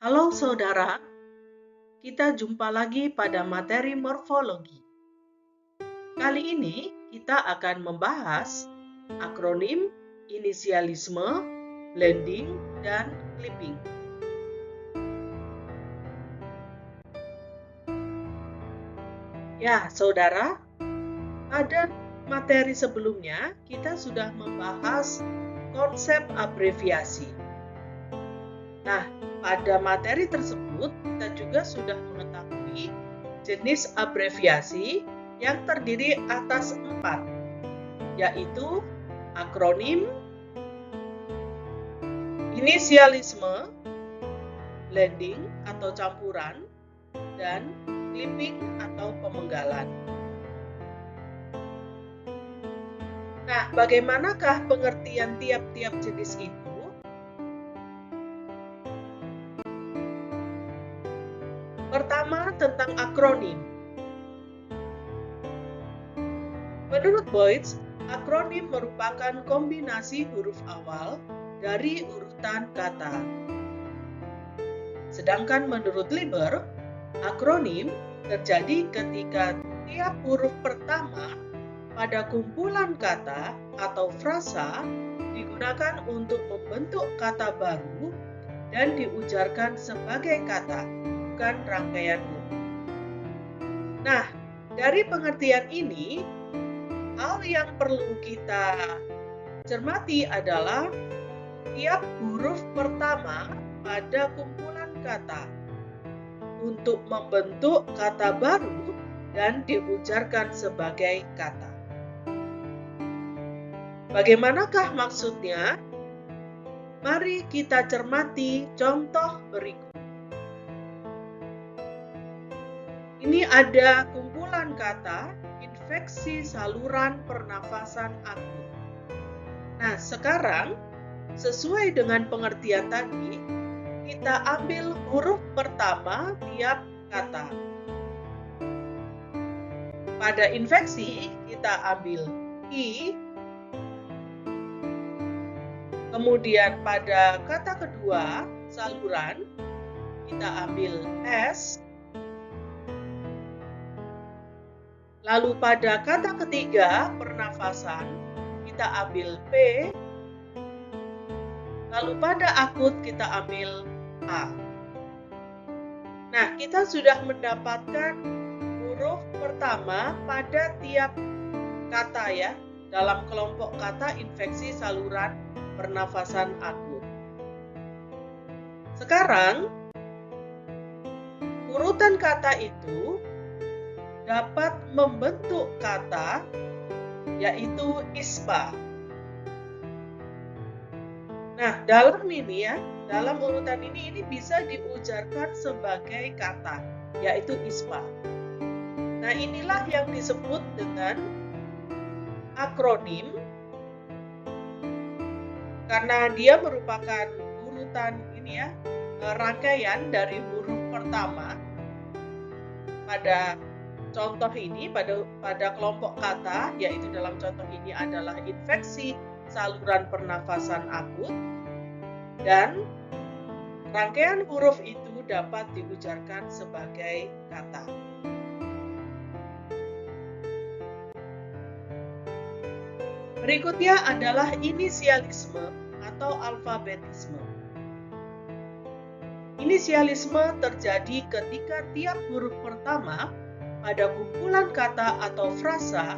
Halo saudara, kita jumpa lagi pada materi morfologi. Kali ini kita akan membahas akronim, inisialisme, blending, dan clipping. Ya, saudara, pada materi sebelumnya kita sudah membahas konsep abreviasi. Nah, pada materi tersebut kita juga sudah mengetahui jenis abreviasi yang terdiri atas 4, yaitu akronim, inisialisme, blending atau campuran, dan clipping atau pemenggalan. Nah, bagaimanakah pengertian tiap-tiap jenis itu? Pertama, tentang akronim. Menurut Boyce, akronim merupakan kombinasi huruf awal dari urutan kata. Sedangkan menurut Lieber, akronim terjadi ketika tiap huruf pertama pada kumpulan kata atau frasa digunakan untuk membentuk kata baru dan diujarkan sebagai kata, bukan rangkaian huruf. Nah, dari pengertian ini, hal yang perlu kita cermati adalah tiap huruf pertama pada kumpulan kata untuk membentuk kata baru dan diujarkan sebagai kata. Bagaimanakah maksudnya? Mari kita cermati contoh berikut. Ini ada kumpulan kata infeksi saluran pernafasan akut. Nah, sekarang sesuai dengan pengertian tadi, kita ambil huruf pertama tiap kata. Pada infeksi, kita ambil I. Kemudian pada kata kedua, saluran, kita ambil S. Lalu pada kata ketiga, pernafasan, kita ambil P. Lalu pada akut, kita ambil A. Nah, kita sudah mendapatkan huruf pertama pada tiap kata ya, dalam kelompok kata infeksi saluran pernafasan akut. Sekarang, urutan kata itu dapat membentuk kata, yaitu ispa. Nah, dalam urutan ini bisa diujarkan sebagai kata, yaitu ispa. Nah, inilah yang disebut dengan akronim, karena dia merupakan urutan rangkaian dari huruf pertama pada contoh ini, pada kelompok kata, yaitu dalam contoh ini adalah infeksi saluran pernafasan akut, dan rangkaian huruf itu dapat diujarkan sebagai kata. Berikutnya adalah inisialisme atau alfabetisme. Inisialisme terjadi ketika tiap huruf pertama pada kumpulan kata atau frasa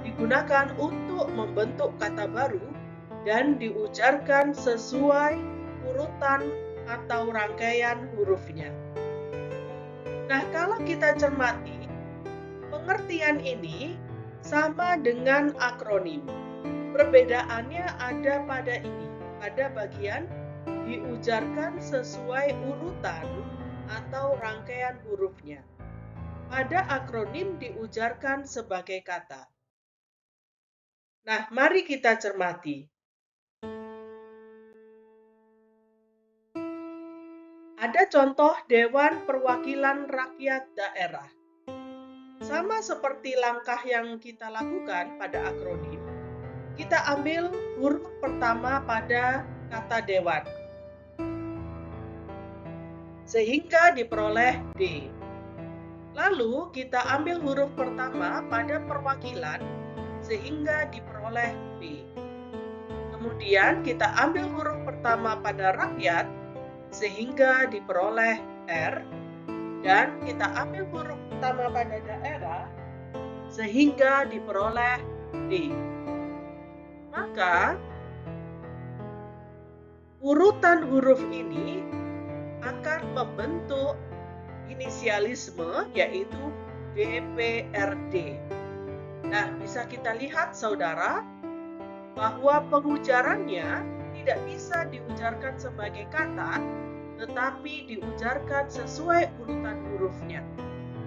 digunakan untuk membentuk kata baru dan diujarkan sesuai urutan atau rangkaian hurufnya. Nah, kalau kita cermati, pengertian ini sama dengan akronim. Perbedaannya ada pada bagian diujarkan sesuai urutan atau rangkaian hurufnya. Pada akronim diujarkan sebagai kata. Nah, mari kita cermati. Ada contoh Dewan Perwakilan Rakyat Daerah. Sama seperti langkah yang kita lakukan pada akronim, kita ambil huruf pertama pada kata dewan. sehingga diperoleh D. Lalu kita ambil huruf pertama pada perwakilan sehingga diperoleh B. Kemudian kita ambil huruf pertama pada rakyat sehingga diperoleh R. Dan kita ambil huruf pertama pada daerah sehingga diperoleh D. Maka urutan huruf ini akan membentuk inisialisme yaitu DPRD. Nah, bisa kita lihat saudara bahwa pengujarannya tidak bisa diujarkan sebagai kata, tetapi diujarkan sesuai urutan hurufnya,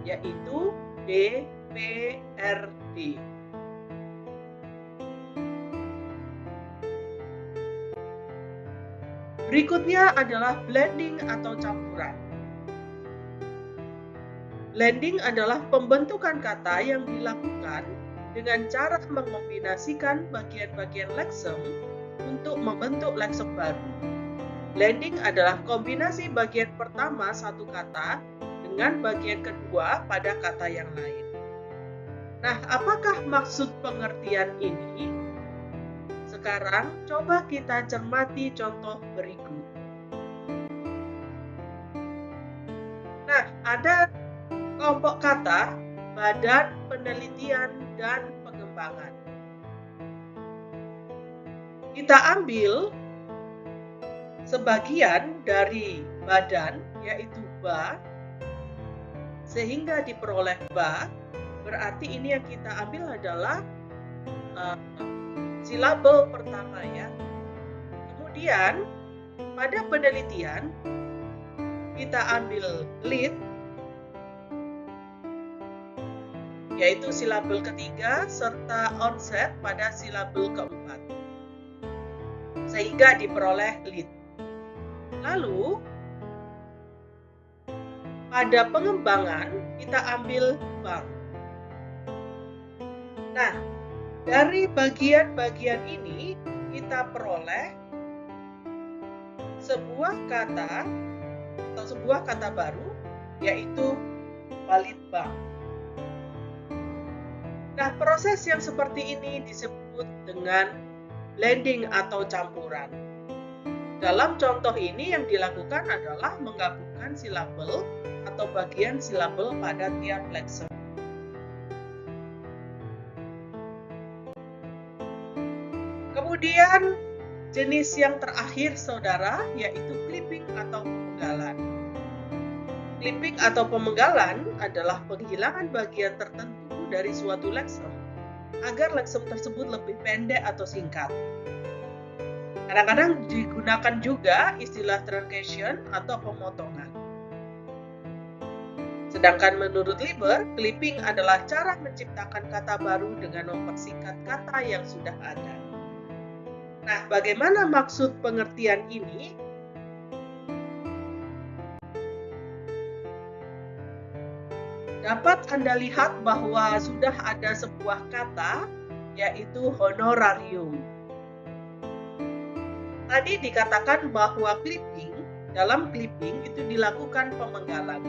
yaitu DPRD. Berikutnya adalah blending atau campuran. Blending adalah pembentukan kata yang dilakukan dengan cara mengombinasikan bagian-bagian leksem untuk membentuk leksem baru. Blending adalah kombinasi bagian pertama satu kata dengan bagian kedua pada kata yang lain. Nah, apakah maksud pengertian ini? Sekarang coba kita cermati contoh berikut. Nah, ada kelompok kata Badan Penelitian dan Pengembangan. Kita ambil sebagian dari badan, yaitu ba, sehingga diperoleh ba. Berarti ini yang kita ambil adalah silabel pertama ya. Kemudian pada penelitian kita ambil lead, yaitu silabel ketiga serta onset pada silabel keempat, sehingga diperoleh lead. Lalu pada pengembangan kita ambil bank. Nah, dari bagian-bagian ini kita peroleh sebuah kata atau sebuah kata baru, yaitu balitbank. Nah, proses yang seperti ini disebut dengan blending atau campuran. Dalam contoh ini yang dilakukan adalah menggabungkan silabel atau bagian silabel pada tiap leksem. Kemudian jenis yang terakhir saudara yaitu clipping atau pemenggalan. Clipping atau pemenggalan adalah penghilangan bagian tertentu dari suatu leksem agar leksem tersebut lebih pendek atau singkat. Kadang-kadang digunakan juga istilah truncation atau pemotongan. Sedangkan menurut Lieber, clipping adalah cara menciptakan kata baru dengan mempersingkat kata yang sudah ada. Nah, bagaimana maksud pengertian ini? Dapat Anda lihat bahwa sudah ada sebuah kata, yaitu honorarium. Tadi dikatakan bahwa dalam clipping itu dilakukan pemenggalan.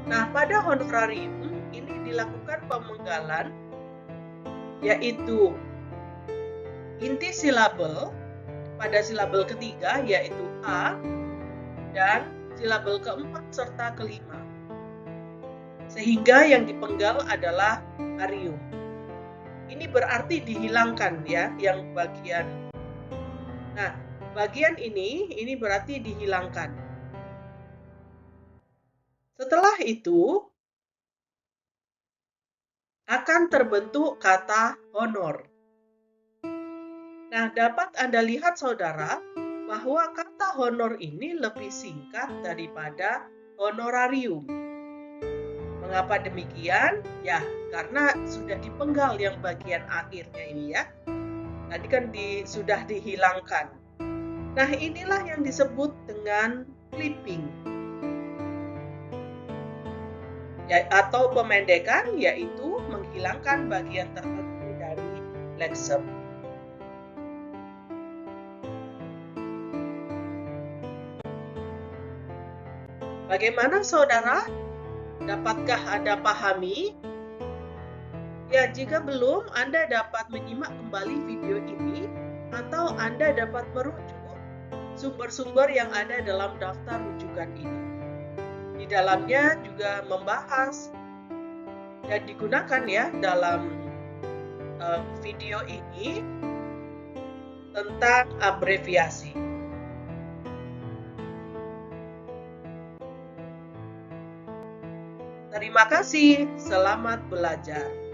Nah, pada honorarium ini dilakukan pemenggalan, yaitu inti silabel pada silabel ketiga yaitu A dan silabel keempat serta kelima. Sehingga yang dipenggal adalah arium. Ini berarti dihilangkan ya, yang bagian. Nah, bagian ini berarti dihilangkan. Setelah itu akan terbentuk kata honor. Nah, dapat Anda lihat saudara bahwa kata honor ini lebih singkat daripada honorarium. Mengapa demikian? Ya, karena sudah dipenggal yang bagian akhirnya ini ya. Tadi kan sudah dihilangkan. Nah, inilah yang disebut dengan clipping. Ya, atau pemendekan, yaitu menghilangkan bagian tertentu dari leksem. Bagaimana saudara? Dapatkah Anda pahami? Ya, jika belum, Anda dapat menyimak kembali video ini atau Anda dapat merujuk sumber-sumber yang ada dalam daftar rujukan ini. Di dalamnya juga membahas dan digunakan ya dalam video ini tentang abreviasi. Terima kasih, selamat belajar.